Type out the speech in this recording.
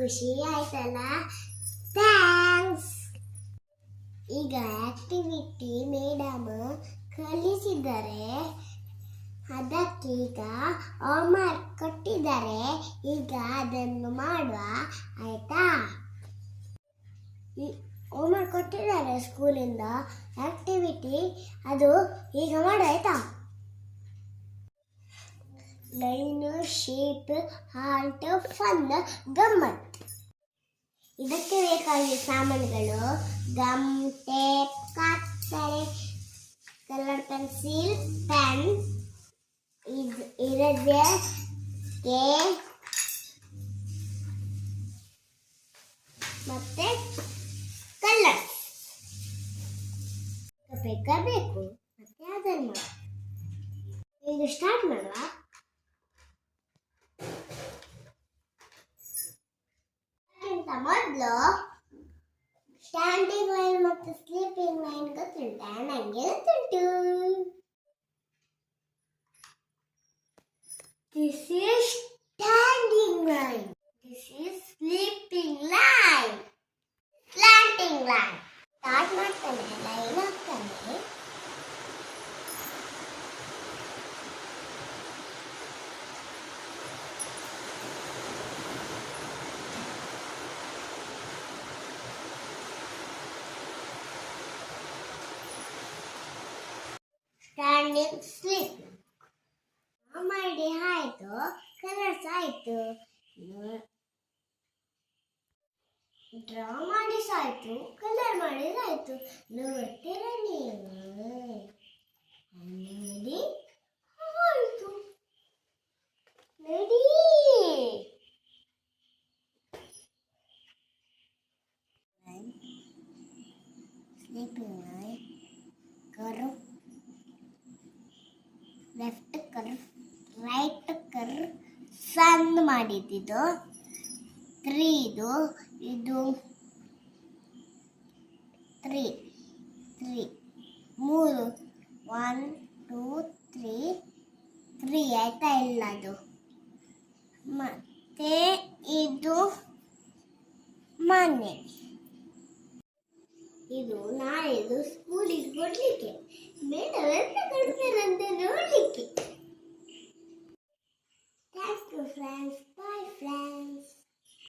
ಖುಷಿ ಆಯ್ತಲ್ಲ? ಥ್ಯಾಂಕ್ಸ್. ಈಗ ಆಕ್ಟಿವಿಟಿ ಮೇಡಮ್ ಕಲಿಸಿದ್ದಾರೆ, ಅದಕ್ಕೆ ಈಗ ಹೋಮ್ವರ್ಕ್ ಕೊಟ್ಟಿದ್ದಾರೆ. ಈಗ ಅದನ್ನು ಮಾಡುವ, ಆಯ್ತಾ? ಹೋಮ್ವರ್ಕ್ ಕೊಟ್ಟಿದ್ದಾರೆ ಸ್ಕೂಲಿಂದ, ಆಕ್ಟಿವಿಟಿ ಅದು ಈಗ ಮಾಡು, ಆಯ್ತಾ? ಲೈನ್, ಶೇಪ್, ಹಾರ್ಟ್, ಫನ್, ಗಮ್ಮತ್. ಇದಕ್ಕೆ ಬೇಕಾಗಿರುವ ಸಾಮಾನುಗಳು: ಗಮ್, ಟೇಪ್, ಕತ್ತರಿ, ಕಲರ್ ಪೆನ್ಸಿಲ್, ಪೆನ್, ಇರೇಸರ್, ಮತ್ತೆ ಕಲರ್ ಬೇಕು. ಮತ್ತೆ ಅದನ್ನು ಈಗ ಸ್ಟಾರ್ಟ್ ಮಾಡುವ. ಮೊದಲು ಸ್ಟ್ಯಾಂಡಿಂಗ್ ಲೈನ್ ಮತ್ತು ಸ್ಲೀಪಿಂಗ್ ಲೈನ್ ಗೊತ್ತುಂಟಾ? ನನಗೆ ಗೊತ್ತುಂಟು. This is standing line. This is sleeping line. Slanting line. Start ಮಾಡ್ತಾನೆ, ಲೈನ್ ಹಾಕ್ತಾನೆ. ಸ್ಟ್ಯಾಂಡಿಂಗ್ ಸ್ಲೀಪ್ ಮಾಡಿ ಆಯ್ತು, ಕಲರ್ಸ್ ಆಯ್ತು, ಡ್ರಾ ಮಾಡಿಸಾಯ್ತು, ಕಲರ್ ಮಾಡಿದಾಯ್ತು. ನೋಡ್ತೀರ ನೀವು? ನೋಡಿ ಆಯ್ತು, ನೋಡಿ. Sleeping line, curve, left curve, right curve, ಸನ್ ಮಾಡಿದ್ದು 3, ಇದು 3 3 1 2 3 ಆಯ್ತಾ? ಎಲ್ಲದು. ಮತ್ತೆ ಇದು ಮನೆ. ಇದು ನಾಳೆದು ಸ್ಕೂಲಿಗೆ ಕೊಡ್ಲಿಕ್ಕೆ, ಮೇಡಮ್ ಎಂತ ಕೊಡ್ತಾರಂತ ನೋಡ್ಲಿಕ್ಕೆ. Thanks to friends. Bye friends.